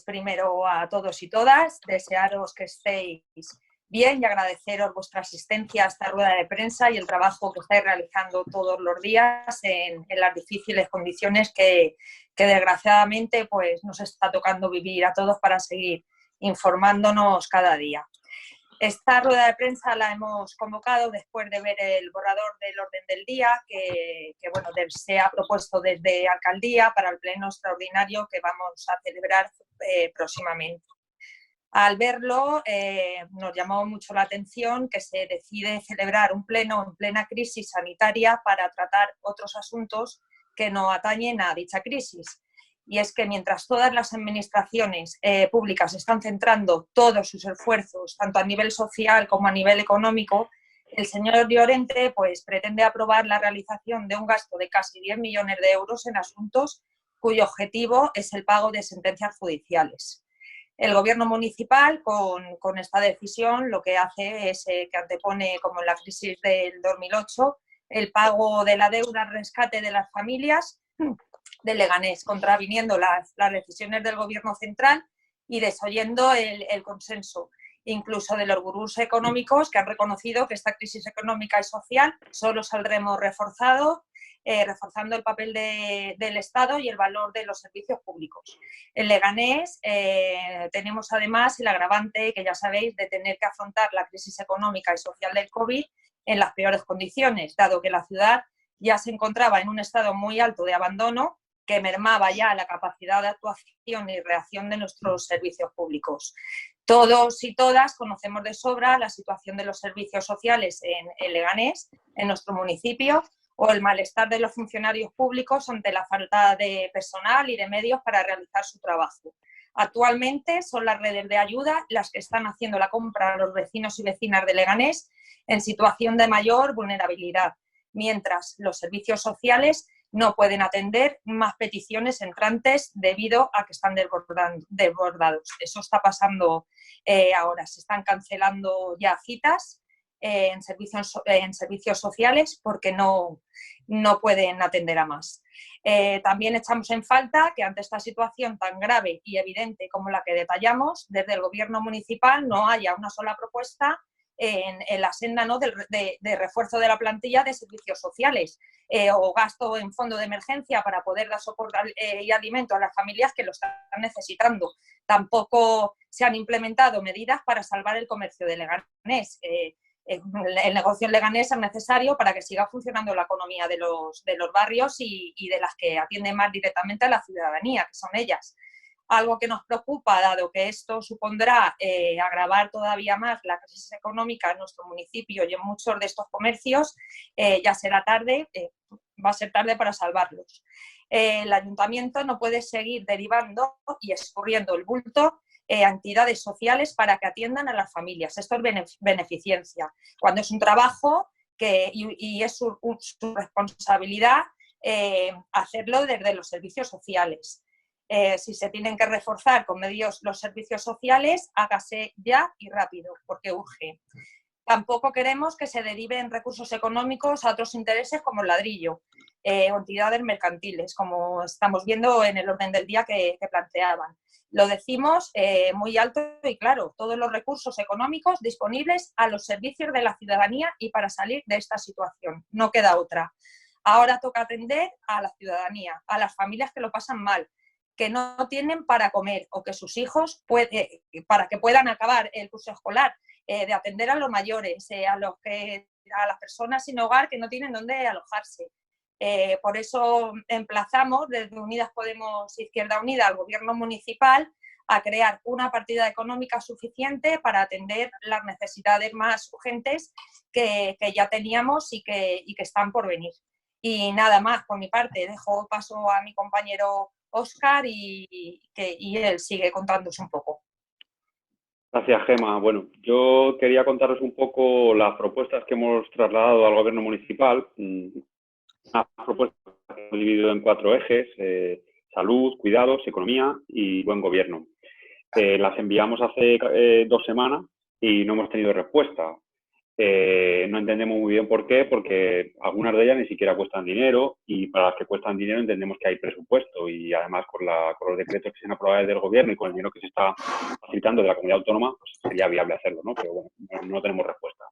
primero a todos y todas, desearos que estéis bien y agradeceros vuestra asistencia a esta rueda de prensa y el trabajo que estáis realizando todos los días en las difíciles condiciones que desgraciadamente pues, nos está tocando vivir a todos para seguir informándonos cada día. Esta rueda de prensa la hemos convocado después de ver el borrador del orden del día que bueno, se ha propuesto desde Alcaldía para el pleno extraordinario que vamos a celebrar próximamente. Al verlo, nos llamó mucho la atención que se decide celebrar un pleno en plena crisis sanitaria para tratar otros asuntos que no atañen a dicha crisis. Y es que mientras todas las administraciones públicas están centrando todos sus esfuerzos, tanto a nivel social como a nivel económico, el señor Llorente pues, pretende aprobar la realización de un gasto de casi 10 millones de euros en asuntos cuyo objetivo es el pago de sentencias judiciales. El gobierno municipal, con esta decisión, lo que hace es que antepone, como en la crisis del 2008, el pago de la deuda al rescate de las familias de Leganés, contraviniendo las decisiones del gobierno central y desoyendo el consenso, incluso de los gurús económicos que han reconocido que esta crisis económica y social solo saldremos reforzando el papel del Estado y el valor de los servicios públicos. En Leganés tenemos además el agravante, que ya sabéis, de tener que afrontar la crisis económica y social del COVID en las peores condiciones, dado que la ciudad ya se encontraba en un estado muy alto de abandono que mermaba ya la capacidad de actuación y reacción de nuestros servicios públicos. Todos y todas conocemos de sobra la situación de los servicios sociales en Leganés, en nuestro municipio, o el malestar de los funcionarios públicos ante la falta de personal y de medios para realizar su trabajo. Actualmente son las redes de ayuda las que están haciendo la compra a los vecinos y vecinas de Leganés en situación de mayor vulnerabilidad, mientras los servicios sociales no pueden atender más peticiones entrantes debido a que están desbordados. Eso está pasando ahora. Se están cancelando ya citas en servicios sociales porque no pueden atender a más. También echamos en falta que ante esta situación tan grave y evidente como la que detallamos, desde el gobierno municipal no haya una sola propuesta en la senda, ¿no?, de refuerzo de la plantilla de servicios sociales o gasto en fondo de emergencia para poder dar soporte y alimento a las familias que lo están necesitando. Tampoco se han implementado medidas para salvar el comercio de Leganés. El negocio en Leganés es necesario para que siga funcionando la economía de los barrios y de las que atienden más directamente a la ciudadanía, que son ellas. Algo que nos preocupa, dado que esto supondrá agravar todavía más la crisis económica en nuestro municipio y en muchos de estos comercios, ya será tarde, va a ser tarde para salvarlos. El ayuntamiento no puede seguir derivando y escurriendo el bulto a entidades sociales para que atiendan a las familias. Esto es beneficencia, cuando es un trabajo y es su responsabilidad hacerlo desde los servicios sociales. Si se tienen que reforzar con medios los servicios sociales, hágase ya y rápido, porque urge. Tampoco queremos que se deriven recursos económicos a otros intereses como el ladrillo o entidades mercantiles, como estamos viendo en el orden del día que planteaban. Lo decimos muy alto y claro, todos los recursos económicos disponibles a los servicios de la ciudadanía y para salir de esta situación. No queda otra. Ahora toca atender a la ciudadanía, a las familias que lo pasan mal, que no tienen para comer o que sus hijos, para que puedan acabar el curso escolar, de atender a los mayores, a las personas sin hogar que no tienen dónde alojarse. Por eso emplazamos desde Unidas Podemos Izquierda Unida al Gobierno municipal a crear una partida económica suficiente para atender las necesidades más urgentes que ya teníamos y que están por venir. Y nada más, por mi parte, dejo paso a mi compañero Óscar y él sigue contándose un poco. Gracias, Gema. Bueno, yo quería contaros un poco las propuestas que hemos trasladado al Gobierno municipal. Una propuesta que hemos dividido en 4 ejes: salud, cuidados, economía y buen gobierno. Las enviamos hace 2 semanas y no hemos tenido respuesta. No entendemos muy bien por qué, porque algunas de ellas ni siquiera cuestan dinero y para las que cuestan dinero entendemos que hay presupuesto y además con los decretos que se han aprobado desde el gobierno y con el dinero que se está facilitando de la comunidad autónoma, pues sería viable hacerlo, ¿no? Pero bueno, no tenemos respuesta.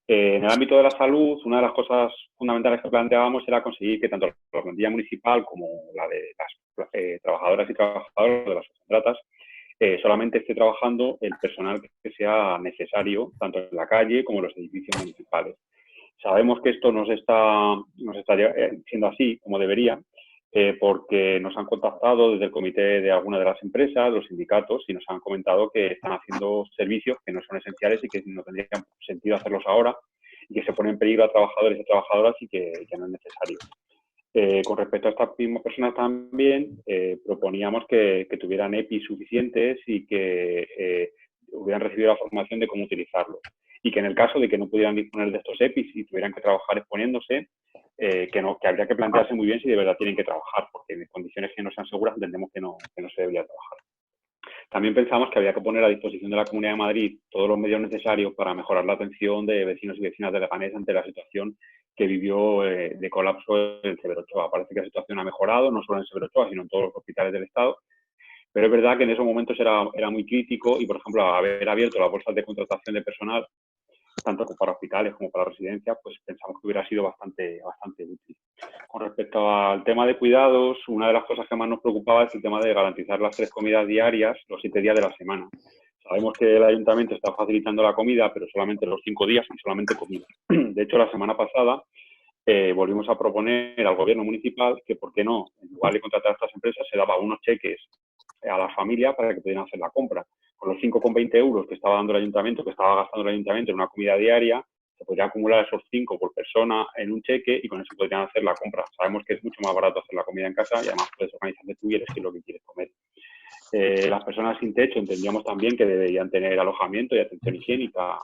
En el ámbito de la salud, una de las cosas fundamentales que planteábamos era conseguir que tanto la plantilla municipal como la de las trabajadoras y trabajadores de las contratas solamente esté trabajando el personal que sea necesario, tanto en la calle como en los edificios municipales. Sabemos que esto no está siendo así como debería, porque nos han contactado desde el comité de alguna de las empresas, los sindicatos, y nos han comentado que están haciendo servicios que no son esenciales y que no tendrían sentido hacerlos ahora y que se ponen en peligro a trabajadores y trabajadoras y que no es necesario. Con respecto a estas mismas personas también, proponíamos que tuvieran EPIs suficientes y que hubieran recibido la formación de cómo utilizarlos. Y que en el caso de que no pudieran disponer de estos EPIs y tuvieran que trabajar exponiéndose, que habría que plantearse muy bien si de verdad tienen que trabajar, porque en condiciones que no sean seguras entendemos que no se debería trabajar. También pensamos que había que poner a disposición de la Comunidad de Madrid todos los medios necesarios para mejorar la atención de vecinos y vecinas de Leganés ante la situación que vivió de colapso en Severo Ochoa. Parece que la situación ha mejorado, no solo en Severo Ochoa, sino en todos los hospitales del Estado. Pero es verdad que en esos momentos era muy crítico y, por ejemplo, haber abierto las bolsas de contratación de personal, tanto para hospitales como para residencias, pues pensamos que hubiera sido bastante útil. Con respecto al tema de cuidados, una de las cosas que más nos preocupaba es el tema de garantizar las 3 comidas diarias los 7 días de la semana. Sabemos que el ayuntamiento está facilitando la comida, pero solamente los 5 días y solamente comida. De hecho, la semana pasada volvimos a proponer al gobierno municipal que, ¿por qué no? En lugar de contratar a estas empresas, se daba unos cheques a la familia para que pudieran hacer la compra. Con los 5,20 euros que estaba dando el ayuntamiento, que estaba gastando el ayuntamiento en una comida diaria, se podría acumular esos 5 por persona en un cheque y con eso podrían hacer la compra. Sabemos que es mucho más barato hacer la comida en casa y además puedes organizarte tú y elegir lo que quieres comer. Las personas sin techo entendíamos también que deberían tener alojamiento y atención higiénica.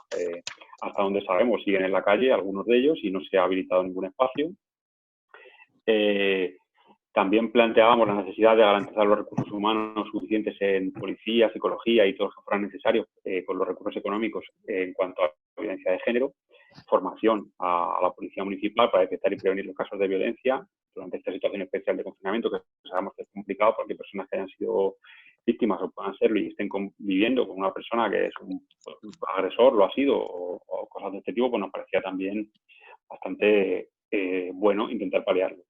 Hasta donde sabemos siguen en la calle algunos de ellos y no se ha habilitado ningún espacio. También planteábamos la necesidad de garantizar los recursos humanos suficientes en policía, psicología y todos los que fueran necesarios con los recursos económicos en cuanto a violencia de género, formación a la policía municipal para detectar y prevenir los casos de violencia durante esta situación especial de confinamiento, que sabemos que es complicado porque personas que hayan sido víctimas o puedan serlo y estén conviviendo con una persona que es un agresor, lo ha sido, o cosas de este tipo, pues nos parecía también bastante bueno intentar paliarlo.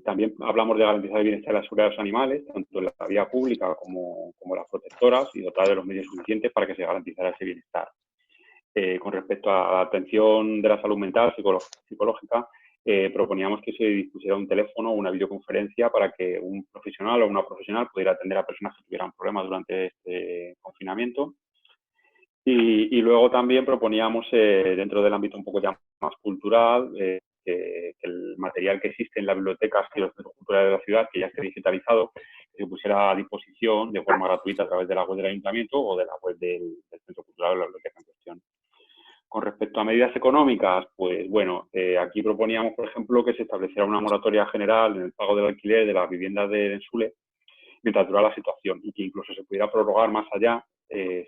También hablamos de garantizar el bienestar y la seguridad de los animales, tanto en la vía pública como las protectoras, y dotar de los medios suficientes para que se garantizara ese bienestar. Con respecto a la atención de la salud mental, psicológica, proponíamos que se dispusiera un teléfono o una videoconferencia para que un profesional o una profesional pudiera atender a personas que tuvieran problemas durante este confinamiento. Y luego también proponíamos, dentro del ámbito un poco ya más cultural, que el material que existe en las bibliotecas y los centros culturales de la ciudad, que ya esté digitalizado, que se pusiera a disposición de forma gratuita a través de la web del ayuntamiento o de la web del centro cultural o la biblioteca en cuestión. Con respecto a medidas económicas, pues bueno, aquí proponíamos, por ejemplo, que se estableciera una moratoria general en el pago del alquiler de las viviendas de Ensule mientras dura la situación y que incluso se pudiera prorrogar más allá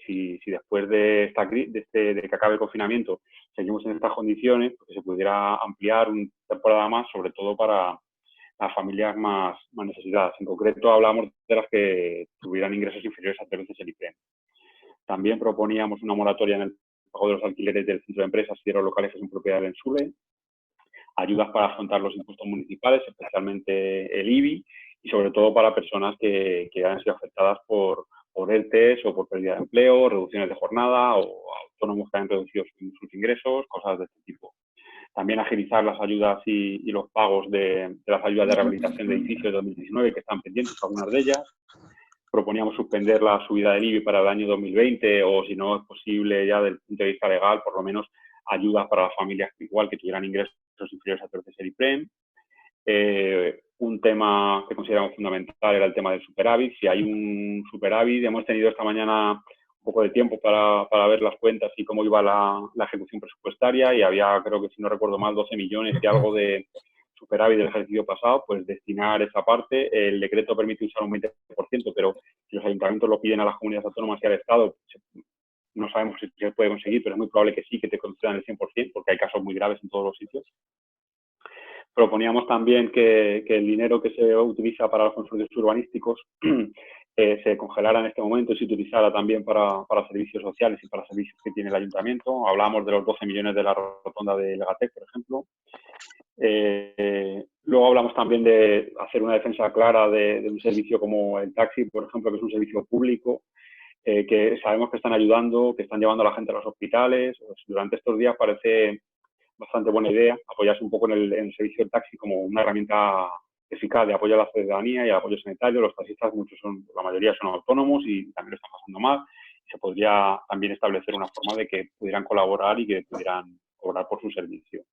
si después de que acabe el confinamiento seguimos en estas condiciones, pues que se pudiera ampliar una temporada más, sobre todo para las familias más necesitadas. En concreto, hablamos de las que tuvieran ingresos inferiores a 3 veces el IPREM. También proponíamos una moratoria en el pago de los alquileres del centro de empresas y de los locales que son propiedad del Ensule, ayudas para afrontar los impuestos municipales, especialmente el IBI, y sobre todo para personas que hayan sido afectadas por ERTEs o por pérdida de empleo, reducciones de jornada o autónomos que hayan reducido sus ingresos, cosas de este tipo. También agilizar las ayudas y los pagos de las ayudas de rehabilitación de edificios de 2019 que están pendientes, algunas de ellas. Proponíamos suspender la subida del IBI para el año 2020 o, si no es posible ya desde el punto de vista legal, por lo menos ayudas para las familias igual que tuvieran ingresos inferiores a 3 veces el IPREM. Un tema que consideramos fundamental era el tema del superávit. Si hay un superávit, hemos tenido esta mañana un poco de tiempo para ver las cuentas y cómo iba la ejecución presupuestaria y había, creo que si no recuerdo mal, 12 millones y algo de superávit del ejercicio pasado, pues destinar esa parte. El decreto permite usar un 20%, pero si los ayuntamientos lo piden a las comunidades autónomas y al Estado, no sabemos si se puede conseguir, pero es muy probable que sí, que te concedan el 100%, porque hay casos muy graves en todos los sitios. Proponíamos también que el dinero que se utiliza para los consorcios urbanísticos se congelara en este momento y se utilizara también para servicios sociales y para servicios que tiene el ayuntamiento. Hablábamos de los 12 millones de la rotonda de Legatec, por ejemplo. Luego hablamos también de hacer una defensa clara de un servicio como el taxi, por ejemplo, que es un servicio público, que sabemos que están ayudando, que están llevando a la gente a los hospitales. Pues durante estos días parece bastante buena idea apoyarse un poco en el servicio del taxi como una herramienta eficaz de apoyo a la ciudadanía y apoyo sanitario. Los taxistas, la mayoría son autónomos y también lo están pasando mal. Se podría también establecer una forma de que pudieran colaborar y que pudieran cobrar por su servicio.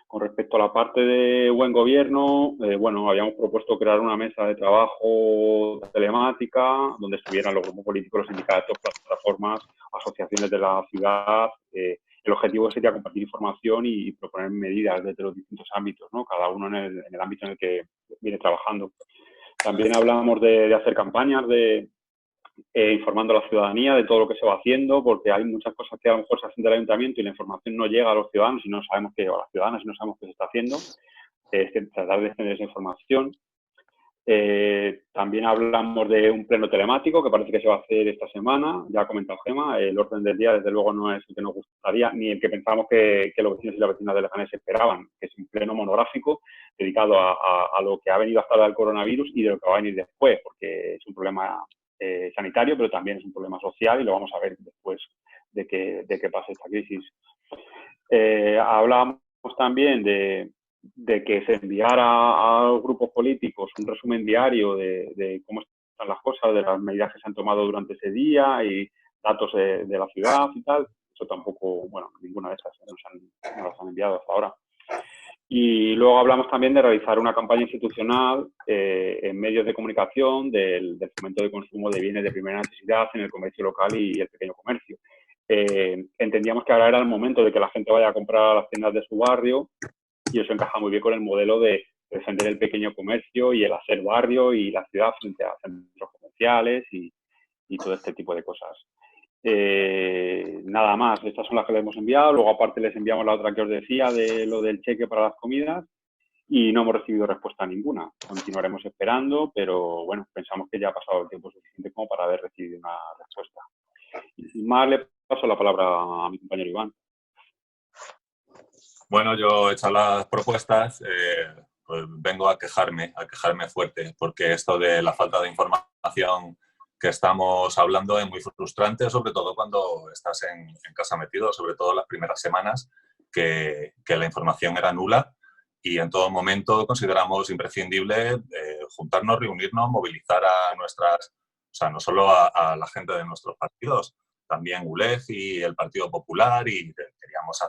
Con respecto a la parte de buen gobierno, bueno, habíamos propuesto crear una mesa de trabajo telemática donde estuvieran los grupos políticos, los sindicatos, plataformas, asociaciones de la ciudad. El objetivo sería compartir información y proponer medidas desde los distintos ámbitos, ¿no? Cada uno en el ámbito en el que viene trabajando. También hablamos de hacer campañas informando a la ciudadanía de todo lo que se va haciendo, porque hay muchas cosas que a lo mejor se hacen del ayuntamiento y la información no llega a los ciudadanos y no sabemos qué, o a las ciudadanas y no sabemos qué se está haciendo. Tratar de extender esa información. También hablamos de un pleno telemático que parece que se va a hacer esta semana. Ya ha comentado Gemma, el orden del día desde luego no es el que nos gustaría ni el que pensamos que los vecinos y las vecinas de Leganés esperaban, que es un pleno monográfico dedicado a lo que ha venido hasta ahora del coronavirus y de lo que va a venir después, porque es un problema sanitario, pero también es un problema social y lo vamos a ver después de que pase esta crisis. Hablamos también de que se enviara a los grupos políticos un resumen diario de cómo están las cosas, de las medidas que se han tomado durante ese día y datos de la ciudad y tal. Eso tampoco, bueno, ninguna de esas no las han enviado hasta ahora. Y luego hablamos también de realizar una campaña institucional en medios de comunicación del fomento de consumo de bienes de primera necesidad en el comercio local y el pequeño comercio. Entendíamos que ahora era el momento de que la gente vaya a comprar a las tiendas de su barrio y eso encaja muy bien con el modelo de defender el pequeño comercio y el hacer barrio y la ciudad frente a centros comerciales y todo este tipo de cosas. Nada más, estas son las que les hemos enviado. Luego aparte les enviamos la otra que os decía de lo del cheque para las comidas y no hemos recibido respuesta ninguna. Continuaremos esperando, pero bueno, pensamos que ya ha pasado el tiempo suficiente como para haber recibido una respuesta. Y sin más, le paso la palabra a mi compañero Iván. Bueno, yo hechas las propuestas, pues vengo a quejarme fuerte, porque esto de la falta de información que estamos hablando es muy frustrante, sobre todo cuando estás en casa metido, sobre todo las primeras semanas, que la información era nula y en todo momento consideramos imprescindible juntarnos, reunirnos, movilizar a nuestras, o sea, no solo a la gente de nuestros partidos, también ULEG y el Partido Popular, y queríamos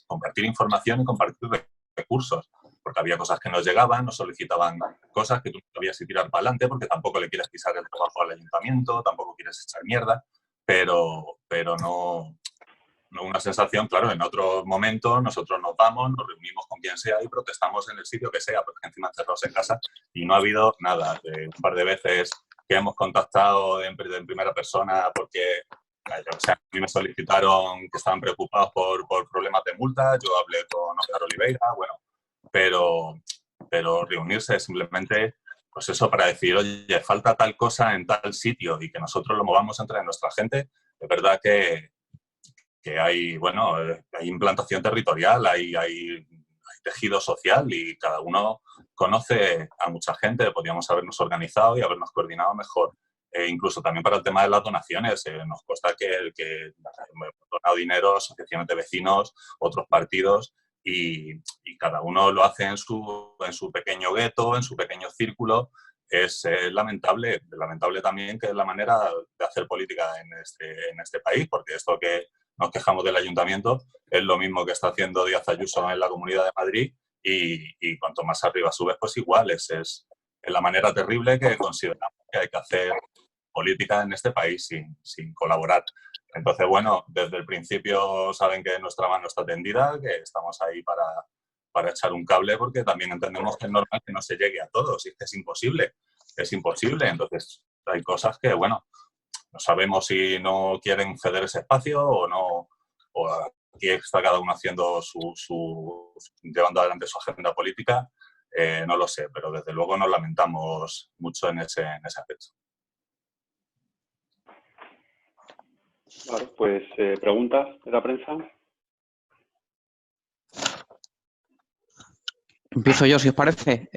compartir información y compartir recursos, porque había cosas que nos llegaban, nos solicitaban cosas que tú no sabías si tirar para adelante, porque tampoco le quieres pisar el trabajo al ayuntamiento, tampoco quieres echar mierda, pero no una sensación, claro, en otro momento nosotros nos vamos, nos reunimos con quien sea y protestamos en el sitio que sea, porque encima cerrados en casa y no ha habido nada. Un par de veces que hemos contactado en primera persona porque o sea, a mí me solicitaron que estaban preocupados por problemas de multa, yo hablé con Oscar Oliveira, bueno, pero reunirse simplemente, pues eso, para decir, oye, falta tal cosa en tal sitio y que nosotros lo movamos entre nuestra gente. Es verdad que hay, bueno, hay implantación territorial, hay tejido social y cada uno conoce a mucha gente. Podríamos habernos organizado y habernos coordinado mejor. Incluso también para el tema de las donaciones, nos consta que hemos donado dinero a asociaciones de vecinos, otros partidos, y cada uno lo hace en su pequeño gueto, en su pequeño círculo. Es lamentable también que es la manera de hacer política en este país, porque esto que nos quejamos del ayuntamiento es lo mismo que está haciendo Díaz Ayuso en la Comunidad de Madrid y cuanto más arriba subes, pues igual. Es la manera terrible que consideramos que hay que hacer política en este país sin colaborar. Entonces, bueno, desde el principio saben que nuestra mano está tendida, que estamos ahí para echar un cable, porque también entendemos que es normal que no se llegue a todos y es que es imposible. Entonces, hay cosas que, bueno, no sabemos si no quieren ceder ese espacio o no, o aquí está cada uno haciendo llevando adelante su agenda política. No lo sé, pero desde luego nos lamentamos mucho en ese aspecto. Vale, pues preguntas de la prensa. Empiezo yo, si os parece.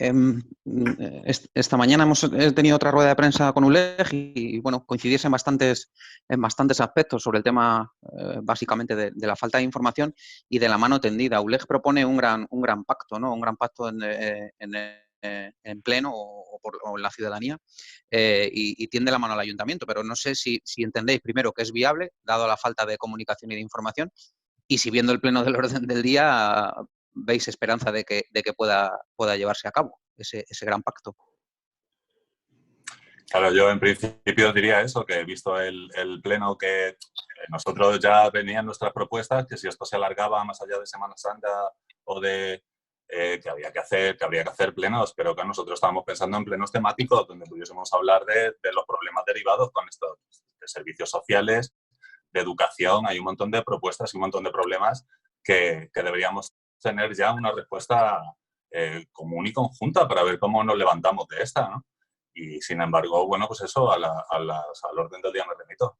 Esta mañana he tenido otra rueda de prensa con ULEG y bueno, coincidiese en bastantes aspectos sobre el tema, básicamente, de la falta de información y de la mano tendida. ULEG propone un gran pacto, ¿no? Un gran pacto en pleno o en la ciudadanía y tiende la mano al ayuntamiento, pero no sé si entendéis primero que es viable, dado la falta de comunicación y de información, y si viendo el pleno del orden del día veis esperanza de que pueda llevarse a cabo ese gran pacto. Claro, yo en principio diría eso, que he visto el pleno que nosotros ya venían nuestras propuestas, que si esto se alargaba más allá de Semana Santa o de que habría que hacer plenos, pero que nosotros estábamos pensando en plenos temáticos donde pudiésemos hablar de los problemas derivados con estos de servicios sociales, de educación. Hay un montón de propuestas y un montón de problemas que deberíamos tener ya una respuesta común y conjunta para ver cómo nos levantamos de esta, ¿no? Y sin embargo, bueno, pues eso al orden del día me remito.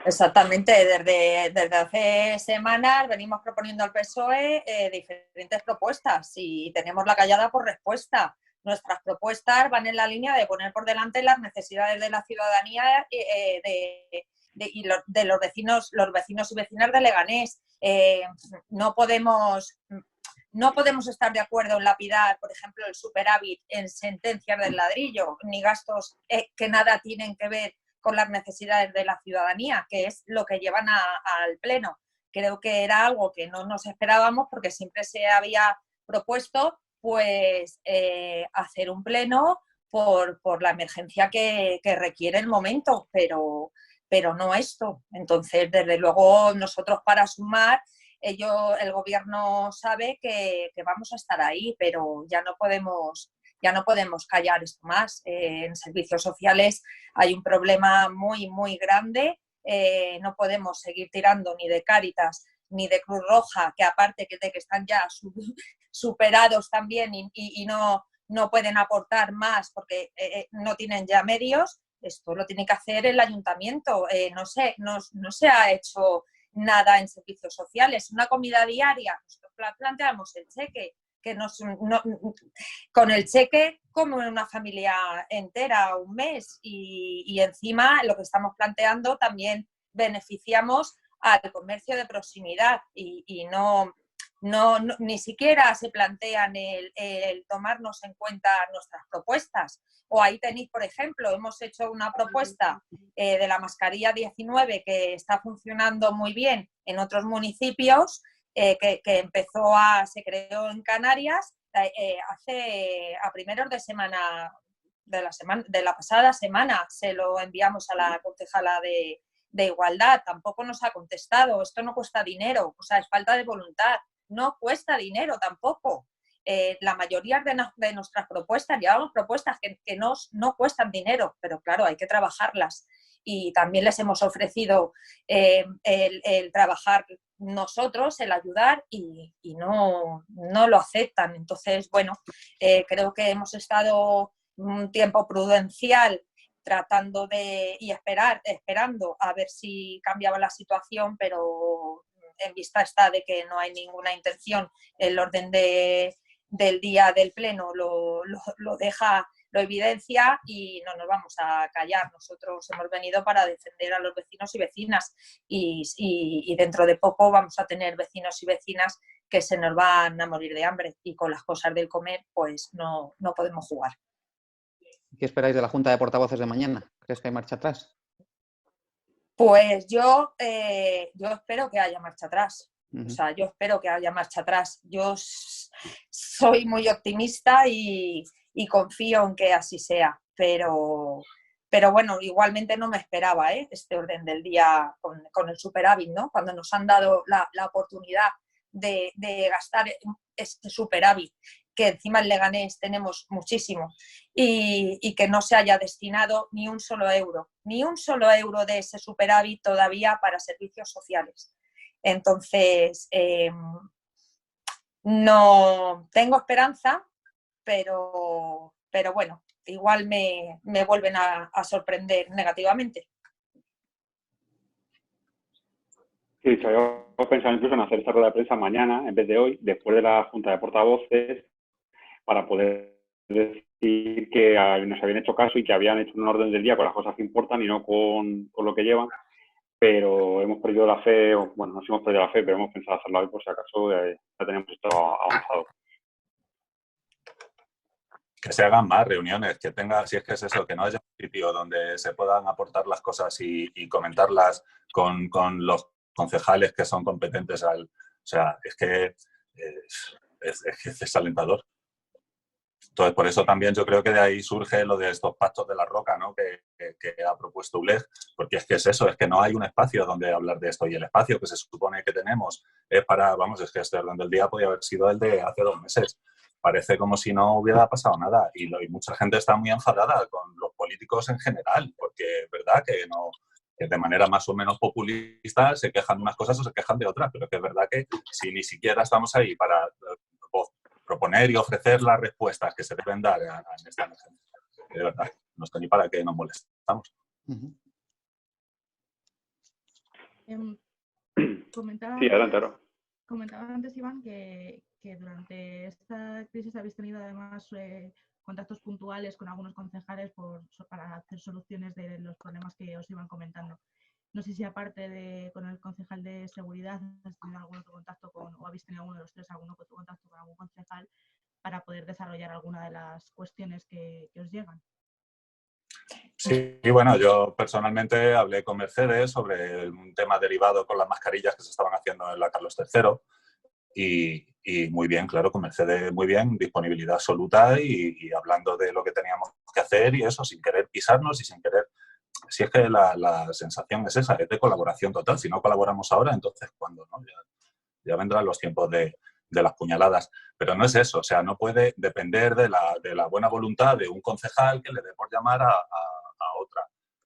Exactamente, desde hace semanas venimos proponiendo al PSOE diferentes propuestas y tenemos la callada por respuesta. Nuestras propuestas van en la línea de poner por delante las necesidades de la ciudadanía y de los vecinos y vecinas de Leganés. No podemos estar de acuerdo en lapidar, por ejemplo, el superávit en sentencias del ladrillo, ni gastos que nada tienen que ver con las necesidades de la ciudadanía, que es lo que llevan al Pleno. Creo que era algo que no nos esperábamos porque siempre se había propuesto pues hacer un Pleno por la emergencia que requiere el momento, pero no esto. Entonces, desde luego, nosotros para sumar, el gobierno sabe que vamos a estar ahí, pero ya no podemos callar esto más. En servicios sociales hay un problema muy, muy grande. No podemos seguir tirando ni de Cáritas ni de Cruz Roja, que aparte de que están ya superados también y no pueden aportar más porque no tienen ya medios. Esto lo tiene que hacer el ayuntamiento. No se ha hecho nada en servicios sociales. Una comida diaria, nosotros planteamos el cheque, que con el cheque como una familia entera un mes y encima lo que estamos planteando también beneficiamos al comercio de proximidad y ni siquiera se plantean el tomarnos en cuenta nuestras propuestas. O ahí tenéis, por ejemplo, hemos hecho una propuesta de la mascarilla 19 que está funcionando muy bien en otros municipios, que se creó en Canarias a primeros de semana, de la pasada semana. Se lo enviamos a la concejala de Igualdad, tampoco nos ha contestado. Esto no cuesta dinero, o sea, es falta de voluntad. No cuesta dinero tampoco. La mayoría de nuestras propuestas, llevamos propuestas que no cuestan dinero, pero claro, hay que trabajarlas. Y también les hemos ofrecido el trabajar nosotros, el ayudar, y no lo aceptan. Entonces, bueno, creo que hemos estado un tiempo prudencial tratando esperando a ver si cambiaba la situación, pero en vista está de que no hay ninguna intención. El orden del día del Pleno lo evidencia y no nos vamos a callar. Nosotros hemos venido para defender a los vecinos y vecinas y dentro de poco vamos a tener vecinos y vecinas que se nos van a morir de hambre y con las cosas del comer pues no podemos jugar. ¿Qué esperáis de la Junta de Portavoces de mañana? ¿Crees que hay marcha atrás? Pues yo espero que haya marcha atrás. O sea, yo espero que haya marcha atrás. Yo soy muy optimista y confío en que así sea. Pero bueno, igualmente no me esperaba este orden del día con el superávit, ¿no? Cuando nos han dado la oportunidad de gastar este superávit que encima en Leganés tenemos muchísimo, y que no se haya destinado ni un solo euro de ese superávit todavía para servicios sociales. Entonces, no tengo esperanza, pero bueno, igual me vuelven a sorprender negativamente. Sí, se había pensado incluso en hacer esta rueda de prensa mañana, en vez de hoy, después de la Junta de Portavoces, para poder decir que nos habían hecho caso y que habían hecho un orden del día con las cosas que importan y no con lo que llevan. Pero hemos perdido la fe, bueno, no hemos perdido la fe, pero hemos pensado hacerlo hoy por si acaso ya tenemos esto avanzado. Que se hagan más reuniones, que tenga, si es que es eso, que no haya un sitio donde se puedan aportar las cosas y comentarlas con los concejales que son competentes o sea, es que es desalentador. Entonces, por eso también yo creo que de ahí surge lo de estos pactos de la roca, ¿no? que ha propuesto ULEG, porque es que es eso, es que no hay un espacio donde hablar de esto, y el espacio que se supone que tenemos es para, vamos, es que este orden del día podría haber sido el de hace 2 meses. Parece como si no hubiera pasado nada, y mucha gente está muy enfadada con los políticos en general, porque es verdad que de manera más o menos populista se quejan de unas cosas o se quejan de otras, pero que es verdad que si ni siquiera estamos ahí para proponer y ofrecer las respuestas que se deben dar en esta emergencia, de verdad, no está ni para qué nos molestamos. Sí, adelante, Aro. Comentaba antes, Iván, que durante esta crisis habéis tenido además contactos puntuales con algunos concejales para hacer soluciones de los problemas que os iban comentando. No sé si aparte con el concejal de seguridad has tenido algún otro contacto o habéis tenido alguno de los tres algún otro contacto con algún concejal para poder desarrollar alguna de las cuestiones que os llegan. Sí, y bueno, yo personalmente hablé con Mercedes sobre un tema derivado con las mascarillas que se estaban haciendo en la Carlos III y muy bien, claro, con Mercedes muy bien, disponibilidad absoluta y hablando de lo que teníamos que hacer y eso, sin querer pisarnos y sin querer. Si es que la sensación es esa, es de colaboración total. Si no colaboramos ahora, entonces ¿cuándo? ¿No? Ya vendrán los tiempos de las puñaladas. Pero no es eso, o sea, no puede depender de la buena voluntad de un concejal que le dé por llamar a otra.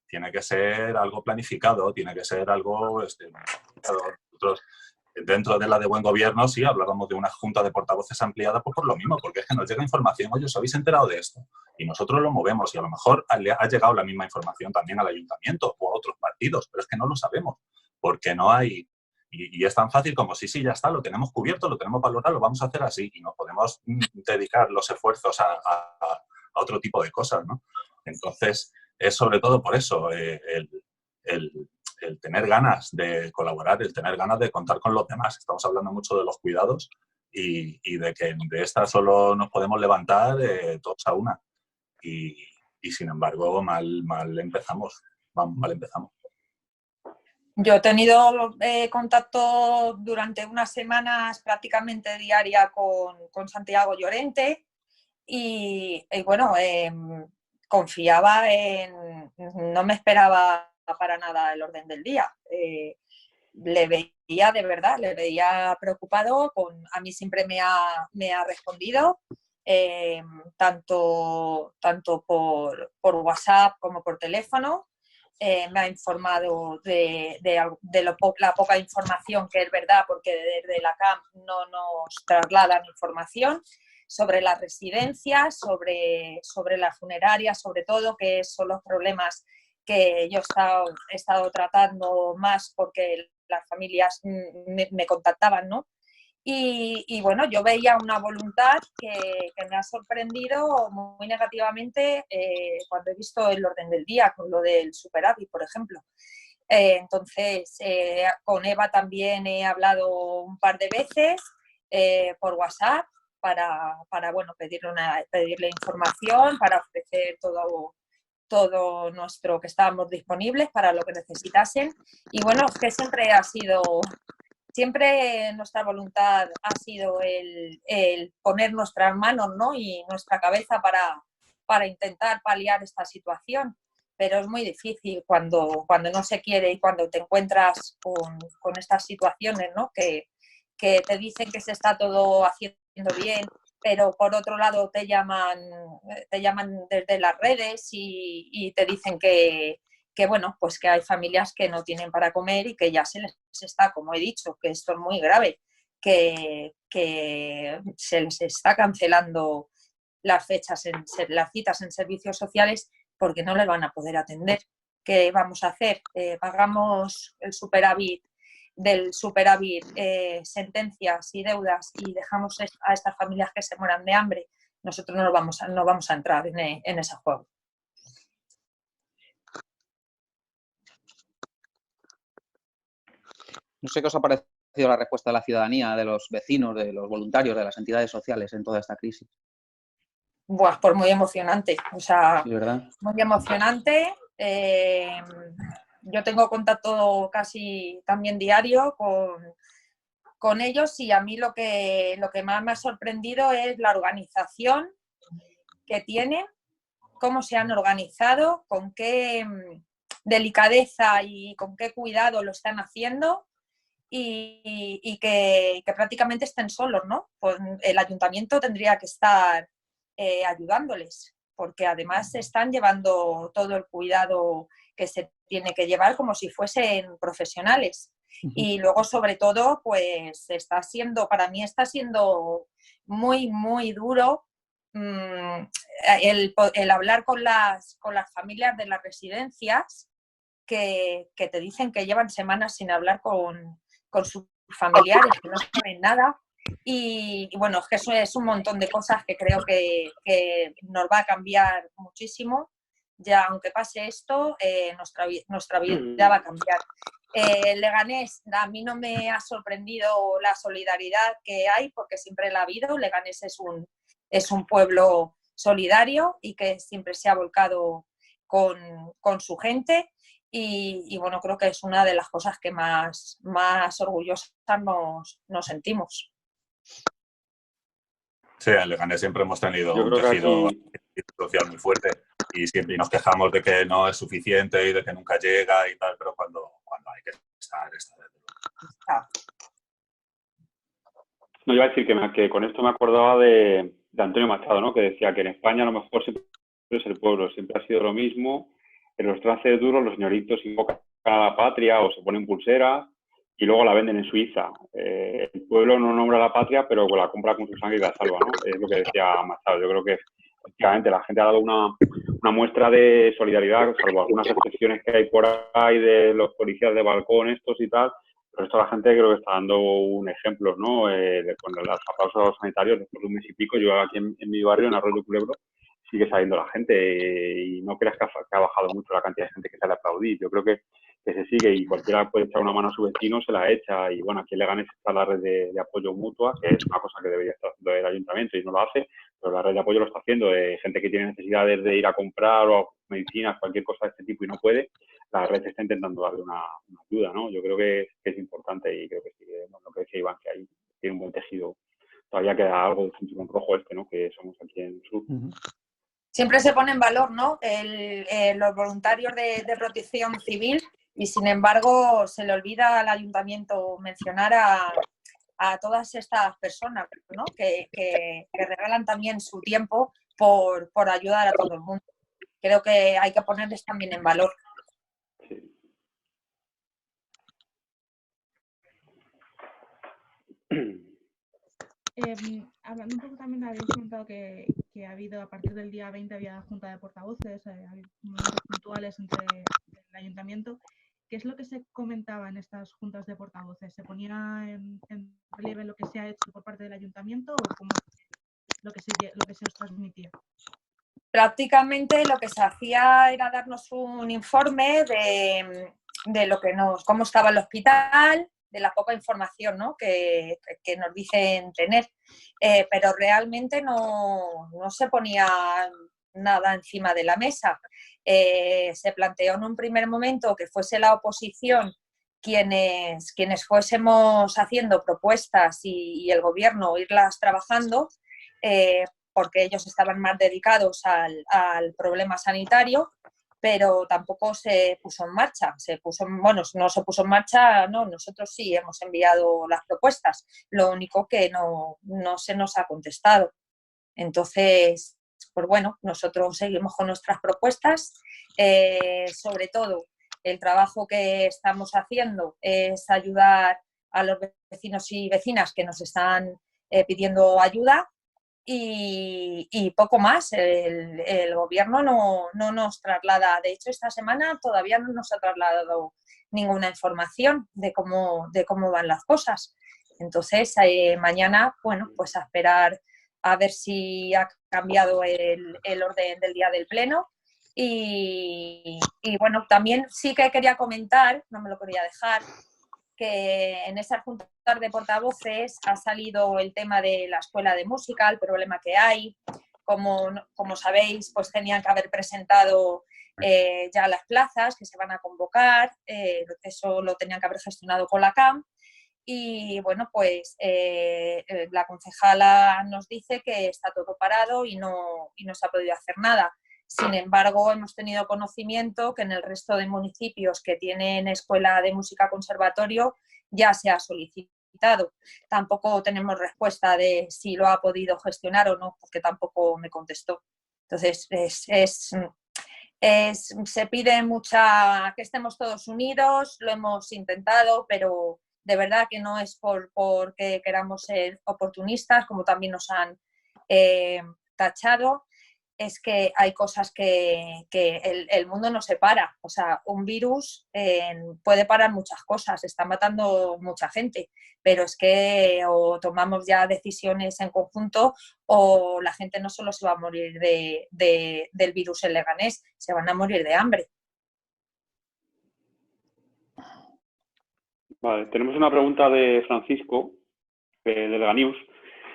Tiene que ser algo planificado, tiene que ser algo... Nosotros, dentro de la de buen gobierno, sí, hablábamos de una junta de portavoces ampliada pues por lo mismo, porque es que nos llega información, oye, ¿os habéis enterado de esto? Y nosotros lo movemos y a lo mejor ha llegado la misma información también al ayuntamiento o a otros partidos, pero es que no lo sabemos, porque no hay... Y es tan fácil como, sí, ya está, lo tenemos cubierto, lo tenemos valorado, lo vamos a hacer así y nos podemos dedicar los esfuerzos a otro tipo de cosas, ¿no? Entonces, es sobre todo por eso el tener ganas de colaborar, el tener ganas de contar con los demás. Estamos hablando mucho de los cuidados y de que de esta solo nos podemos levantar todos a una. Y sin embargo, mal empezamos. Mal empezamos. Yo he tenido contacto durante unas semanas prácticamente diaria con Santiago Llorente y bueno, confiaba no me esperaba para nada el orden del día. Le veía de verdad, le veía preocupado, a mí siempre me ha respondido, tanto por WhatsApp como por teléfono. Me ha informado de la poca información que es verdad, porque desde la CAM no nos trasladan información sobre las residencias, sobre las funerarias, sobre todo, que son los problemas que yo he estado tratando más porque las familias me contactaban, ¿no? Y bueno, yo veía una voluntad que me ha sorprendido muy negativamente cuando he visto el orden del día, con lo del superávit, por ejemplo. Entonces, con Eva también he hablado un par de veces por WhatsApp para bueno, pedirle información, para ofrecer todo nuestro, que estábamos disponibles para lo que necesitasen. Y bueno, es que siempre nuestra voluntad ha sido el poner nuestras manos, ¿no? Y nuestra cabeza para intentar paliar esta situación. Pero es muy difícil cuando no se quiere y cuando te encuentras con estas situaciones, ¿no? Que te dicen que se está todo haciendo bien, pero por otro lado te llaman desde las redes y te dicen bueno, pues que hay familias que no tienen para comer y que ya se les está, como he dicho, que esto es muy grave, que se les está cancelando las las citas en servicios sociales porque no les van a poder atender. ¿Qué vamos a hacer? Pagamos el superávit sentencias y deudas y dejamos a estas familias que se mueran de hambre. Nosotros no vamos a entrar en ese juego. No sé qué os ha parecido la respuesta de la ciudadanía, de los vecinos, de los voluntarios, de las entidades sociales en toda esta crisis. Buah, pues muy emocionante, o sea, Sí, ¿verdad? muy emocionante. Yo tengo contacto casi también diario con ellos y a mí lo que más me ha sorprendido es la organización que tienen, cómo se han organizado, con qué delicadeza y con qué cuidado lo están haciendo y que prácticamente estén solos, ¿no? Pues el ayuntamiento tendría que estar ayudándoles, porque además están llevando todo el cuidado que se tiene que llevar como si fuesen profesionales. Y luego, sobre todo, pues para mí está siendo muy, muy duro el hablar con las familias de las residencias que te dicen que llevan semanas sin hablar con sus familiares, que no saben nada. Y bueno, es que eso es un montón de cosas que creo que nos va a cambiar muchísimo. Ya, aunque pase esto, nuestra vida va a cambiar. Leganés, a mí no me ha sorprendido la solidaridad que hay, porque siempre la ha habido. Leganés es un pueblo solidario y que siempre se ha volcado con su gente. Y bueno, creo que es una de las cosas que más orgullosas nos sentimos. Sí, en Leganés siempre hemos tenido Yo un creo que tejido aquí social muy fuerte y siempre nos quejamos de que no es suficiente y de que nunca llega y tal, pero cuando hay que estar, está desde luego. no iba a decir que con esto me acordaba de Antonio Machado, ¿no? Que decía que en España a lo mejor siempre es el pueblo, siempre ha sido lo mismo. En los trances duros los señoritos invocan a la patria o se ponen pulseras y luego la venden en Suiza. El pueblo no nombra a la patria, pero la compra con su sangre y la salva, ¿no? Es lo que decía Machado. Yo creo que efectivamente la gente ha dado una muestra de solidaridad, salvo algunas excepciones que hay por ahí de los policías de balcón estos y tal. Pero esto la gente creo que está dando un ejemplo, ¿no? Con los aplausos a los sanitarios, después de un mes y pico, yo aquí en mi barrio, en Arroyo Culebro, sigue saliendo la gente y no creas que ha bajado mucho la cantidad de gente que sale a aplaudir. Yo creo que se sigue y cualquiera puede echar una mano a su vecino, se la echa. Y bueno, aquí en Leganés está la red de apoyo mutua, que es una cosa que debería estar haciendo el ayuntamiento y no lo hace, pero la red de apoyo lo está haciendo. Gente que tiene necesidades de ir a comprar o medicinas, cualquier cosa de este tipo y no puede, la red está intentando darle una ayuda, ¿no? Yo creo que es importante y creo que sí, lo que decía Iván, que ahí tiene un buen tejido. Todavía queda algo de cinturón rojo ¿no? Que somos aquí en el sur. Siempre se pone en valor, ¿no? Los voluntarios de protección civil y, sin embargo, se le olvida al ayuntamiento mencionar a todas estas personas, ¿no? Que regalan también su tiempo por ayudar a todo el mundo. Creo que hay que ponerles también en valor. Sí. Hablando un poco también, habéis comentado que ha habido, a partir del día 20 había junta de portavoces, había momentos puntuales entre el ayuntamiento. ¿Qué es lo que se comentaba en estas juntas de portavoces? ¿Se ponía en relieve lo que se ha hecho por parte del ayuntamiento o cómo lo que se os transmitía? Prácticamente lo que se hacía era darnos un informe de cómo estaba el hospital, de la poca información, ¿no? que nos dicen tener, pero realmente no se ponía nada encima de la mesa. Se planteó en un primer momento que fuese la oposición quienes fuésemos haciendo propuestas y el gobierno irlas trabajando, porque ellos estaban más dedicados al problema sanitario, pero tampoco se puso en marcha. No se puso en marcha, no, nosotros sí hemos enviado las propuestas, lo único que no se nos ha contestado. Entonces, pues bueno, nosotros seguimos con nuestras propuestas. Sobre todo, el trabajo que estamos haciendo es ayudar a los vecinos y vecinas que nos están pidiendo ayuda y poco más. El gobierno no nos traslada, de hecho esta semana todavía no nos ha trasladado ninguna información de cómo van las cosas. Entonces mañana, bueno, pues a esperar a ver si ha cambiado el orden del día del pleno. Y bueno, también sí que quería comentar, no me lo quería dejar, que en esa junta de portavoces ha salido el tema de la escuela de música, el problema que hay. Como sabéis, pues tenían que haber presentado ya las plazas que se van a convocar, eso lo tenían que haber gestionado con la CAM. Y bueno, pues la concejala nos dice que está todo parado y no se ha podido hacer nada. Sin embargo, hemos tenido conocimiento que en el resto de municipios que tienen escuela de música conservatorio ya se ha solicitado. Tampoco tenemos respuesta de si lo ha podido gestionar o no, porque tampoco me contestó. Entonces, se pide que estemos todos unidos, lo hemos intentado, pero de verdad que no es porque queramos ser oportunistas, como también nos han tachado. Es que hay cosas que el mundo no se para. O sea, un virus puede parar muchas cosas, está matando mucha gente, pero es que o tomamos ya decisiones en conjunto o la gente no solo se va a morir del virus en Leganés, se van a morir de hambre. Vale, tenemos una pregunta de Francisco, de Leganius,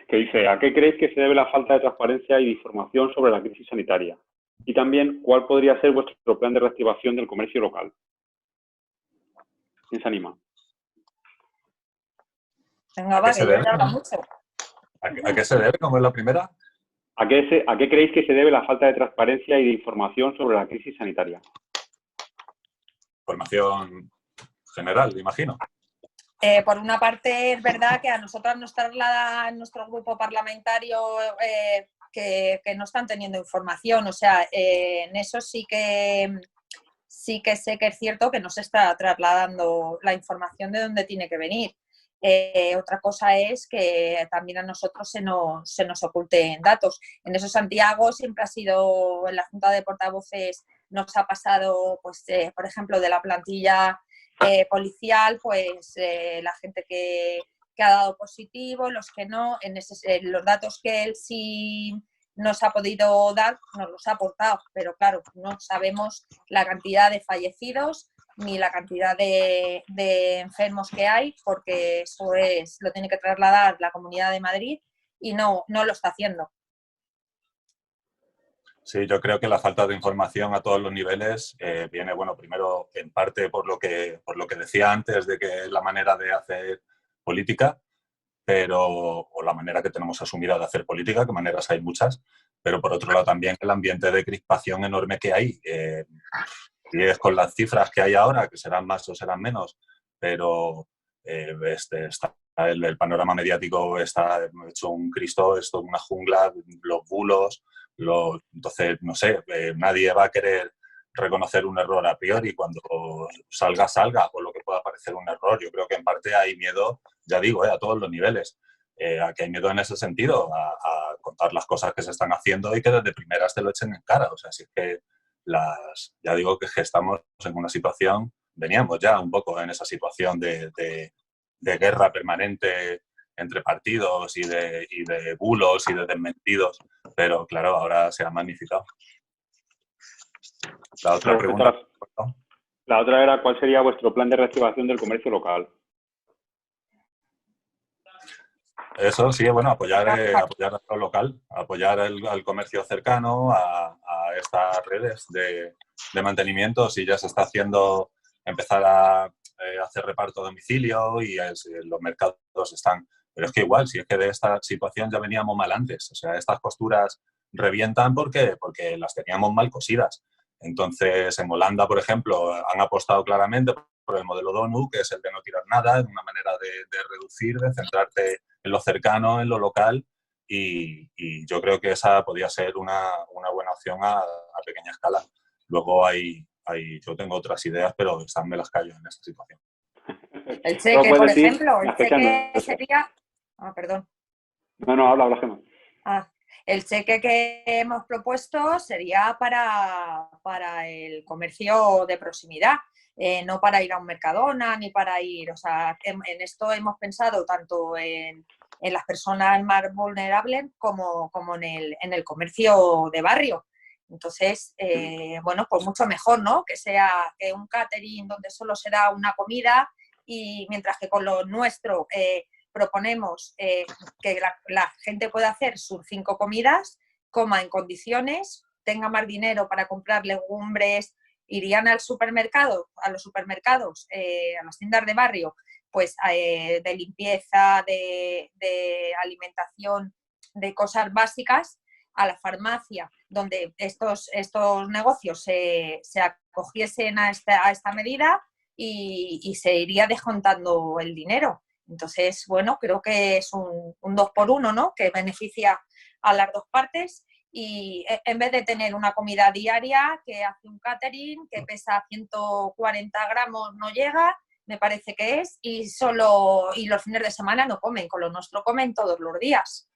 que dice: ¿a qué creéis que se debe la falta de transparencia y de información sobre la crisis sanitaria? Y también, ¿cuál podría ser vuestro plan de reactivación del comercio local? ¿Quién se anima? Venga, va, que yo ya hablo mucho. ¿A qué se debe? ¿Cómo es la primera? ¿A qué creéis que se debe la falta de transparencia y de información sobre la crisis sanitaria? Información general, me imagino. Por una parte, es verdad que a nosotras nos traslada en nuestro grupo parlamentario que no están teniendo información. O sea, en eso sí que sé que es cierto que no se está trasladando la información de dónde tiene que venir. Otra cosa es que también a nosotros se nos oculten datos. En eso Santiago siempre ha sido, en la Junta de Portavoces nos ha pasado, pues, por ejemplo, de la plantilla policial, pues la gente que ha dado positivo, los que no, los datos que él sí nos ha podido dar, nos los ha aportado, pero claro, no sabemos la cantidad de fallecidos ni la cantidad de enfermos que hay, porque eso lo tiene que trasladar la Comunidad de Madrid y no lo está haciendo. Sí, yo creo que la falta de información a todos los niveles viene, bueno, primero en parte por lo que decía antes de que es la manera de hacer política, o la manera que tenemos asumida de hacer política, que maneras hay muchas, pero por otro lado también el ambiente de crispación enorme que hay. Y es con las cifras que hay ahora, que serán más o serán menos, pero el panorama mediático está hecho un Cristo, es toda una jungla, los bulos. Entonces, no sé, nadie va a querer reconocer un error a priori cuando salga, o lo que pueda parecer un error. Yo creo que en parte hay miedo, ya digo, a todos los niveles, a que hay miedo en ese sentido, a contar las cosas que se están haciendo y que desde primeras te lo echen en cara. O sea, si es que ya digo que estamos en una situación, veníamos ya un poco en esa situación de guerra permanente entre partidos y de bulos y de desmentidos, pero claro, ahora se ha magnificado. La otra pregunta. La otra era: ¿cuál sería vuestro plan de reactivación del comercio local? Eso sí, bueno, apoyar a lo local, apoyar al comercio cercano, a estas redes de mantenimiento. Si ya se está haciendo, empezar a hacer reparto a domicilio y los mercados están... Pero es que igual, si es que de esta situación ya veníamos mal antes. O sea, estas costuras revientan porque las teníamos mal cosidas. Entonces, en Holanda, por ejemplo, han apostado claramente por el modelo DONU, que es el de no tirar nada, es una manera de reducir, de centrarte en lo cercano, en lo local, y yo creo que esa podría ser una buena opción a pequeña escala. Luego yo tengo otras ideas, pero estas me las callo en esta situación. El cheque, por ejemplo, el cheque sería... perdón. No, habla, Gemma. El cheque que hemos propuesto sería para el comercio de proximidad, no para ir a un Mercadona ni para ir... O sea, en esto hemos pensado tanto en las personas más vulnerables como en el comercio de barrio. Entonces, bueno, pues mucho mejor, ¿no? Que sea un catering donde solo se da una comida y mientras que con lo nuestro proponemos que la gente pueda hacer sus 5 comidas, coma en condiciones, tenga más dinero para comprar legumbres, irían al supermercado, a los supermercados, a las tiendas de barrio, pues de limpieza, de alimentación, de cosas básicas, a la farmacia, donde estos negocios se acogiesen a esta medida y se iría descontando el dinero. Entonces, bueno, creo que es un 2 por 1, ¿no? Que beneficia a las dos partes y en vez de tener una comida diaria que hace un catering que pesa 140 gramos, no llega, me parece que es, y los fines de semana no comen, con lo nuestro comen todos los días.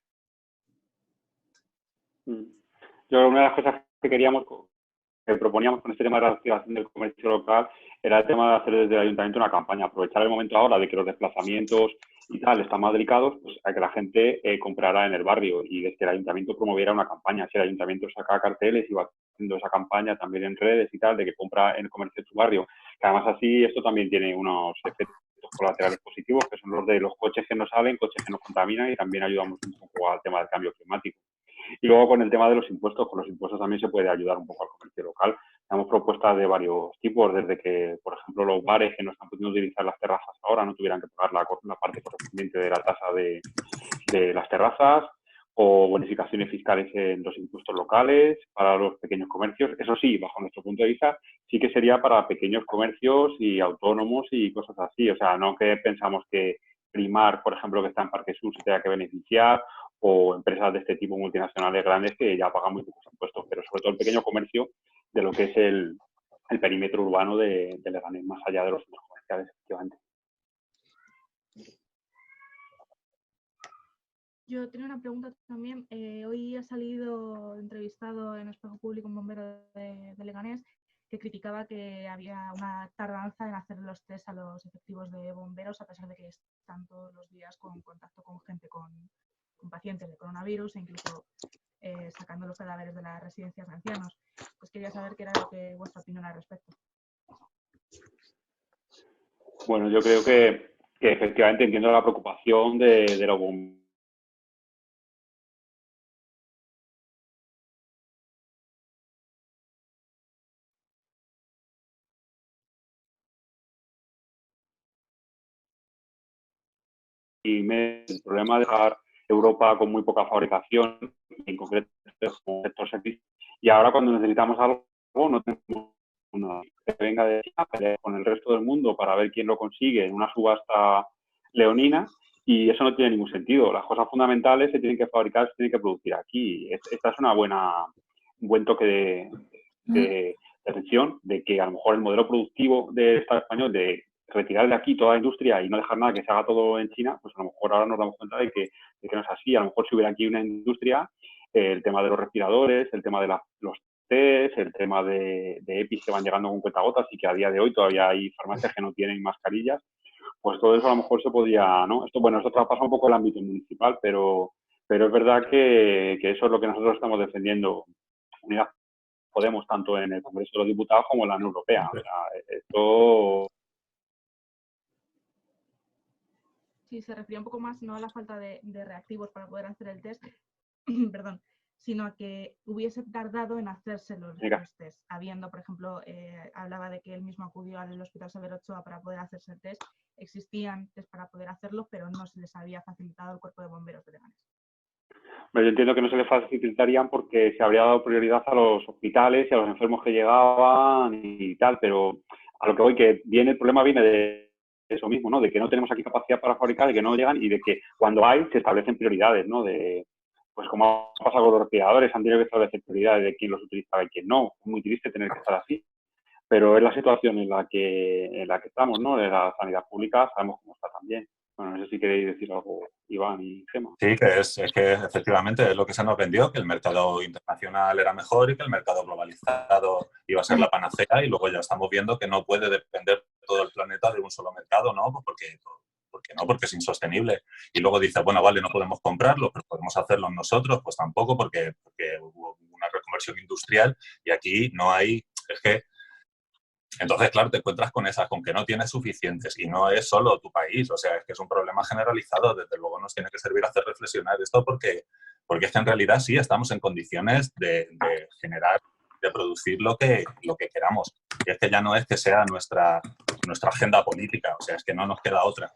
Yo, una de las cosas que proponíamos con este tema de la reactivación del comercio local era el tema de hacer desde el ayuntamiento una campaña, aprovechar el momento ahora de que los desplazamientos y tal están más delicados, pues a que la gente comprara en el barrio y desde que el ayuntamiento promoviera una campaña. Si el ayuntamiento saca carteles y va haciendo esa campaña también en redes y tal, de que compra en el comercio de tu barrio, que además así esto también tiene unos efectos colaterales positivos, que son los de los coches que no salen, coches que no contaminan y también ayudamos un poco al tema del cambio climático. Y luego con el tema de los impuestos, con los impuestos también se puede ayudar un poco al comercio local. Tenemos propuestas de varios tipos, desde que, por ejemplo, los bares que no están pudiendo utilizar las terrazas ahora no tuvieran que pagar la parte correspondiente de la tasa de las terrazas, o bonificaciones fiscales en los impuestos locales para los pequeños comercios. Eso sí, bajo nuestro punto de vista, sí que sería para pequeños comercios y autónomos y cosas así. O sea, no que pensamos que Primar, por ejemplo, que está en Parque Sur, se tenga que beneficiar, o empresas de este tipo multinacionales grandes que ya pagan muy pocos impuestos, pero sobre todo el pequeño comercio de lo que es el perímetro urbano de Leganés, más allá de los centros comerciales, efectivamente. Yo tenía una pregunta también. Hoy ha salido entrevistado en Espejo Público un bombero de Leganés que criticaba que había una tardanza en hacer los test a los efectivos de bomberos, a pesar de que están todos los días con contacto con gente con pacientes de coronavirus e incluso sacando los cadáveres de las residencias de ancianos. Pues quería saber qué era vuestra opinión al respecto. Bueno, yo creo que efectivamente entiendo la preocupación de los bomberos. Y el problema de dejar Europa con muy poca fabricación, en concreto como sector servicio, y ahora cuando necesitamos algo no tenemos uno que venga de China, pelear con el resto del mundo para ver quién lo consigue en una subasta leonina, y eso no tiene ningún sentido. Las cosas fundamentales se tienen que fabricar, se tienen que producir aquí. Esta es un buen toque de atención, de que a lo mejor el modelo productivo del Estado español de retirar de aquí toda la industria y no dejar nada que se haga todo en China, pues a lo mejor ahora nos damos cuenta de que no es así. A lo mejor si hubiera aquí una industria, el tema de los respiradores, el tema de los test, el tema de EPIs que van llegando con cuentagotas y que a día de hoy todavía hay farmacias que no tienen mascarillas, pues todo eso a lo mejor se podría, ¿no? Esto traspasa un poco el ámbito municipal, pero es verdad que eso es lo que nosotros estamos defendiendo. Unidas Podemos, tanto en el Congreso de los Diputados como en la Unión Europea. O sea, esto... Sí, se refería un poco más no a la falta de reactivos para poder hacer el test, perdón, sino a que hubiese tardado en hacerse los test. Habiendo, por ejemplo, hablaba de que él mismo acudió al Hospital Severo Ochoa para poder hacerse el test. Existían test para poder hacerlo, pero no se les había facilitado al Cuerpo de Bomberos de Leganés. Yo entiendo que no se les facilitarían porque se habría dado prioridad a los hospitales y a los enfermos que llegaban y tal, pero a lo que voy, que el problema viene de eso mismo, ¿no? De que no tenemos aquí capacidad para fabricar, de que no llegan y de que cuando hay se establecen prioridades, ¿no? De pues como ha pasado con los respiradores, han tenido que establecer prioridades de quién los utilizaba y quién no. Es muy triste tener que estar así, pero es la situación en la que estamos, ¿no? De la sanidad pública sabemos cómo está también. Bueno, no sé si queréis decir algo, Iván y Gemma. Sí, que es que efectivamente es lo que se nos vendió, que el mercado internacional era mejor y que el mercado globalizado iba a ser la panacea, y luego ya estamos viendo que no puede depender todo el planeta de un solo mercado, ¿no? Porque es insostenible. Y luego dice, bueno, vale, no podemos comprarlo, pero podemos hacerlo nosotros. Pues tampoco, porque hubo una reconversión industrial y aquí no hay... Es que entonces, claro, te encuentras con esas, con que no tienes suficientes, y no es solo tu país, o sea, es que es un problema generalizado. Desde luego nos tiene que servir a hacer reflexionar esto, porque es que en realidad sí estamos en condiciones de generar, de producir lo que queramos. Y es que ya no es que sea nuestra agenda política, o sea, es que no nos queda otra.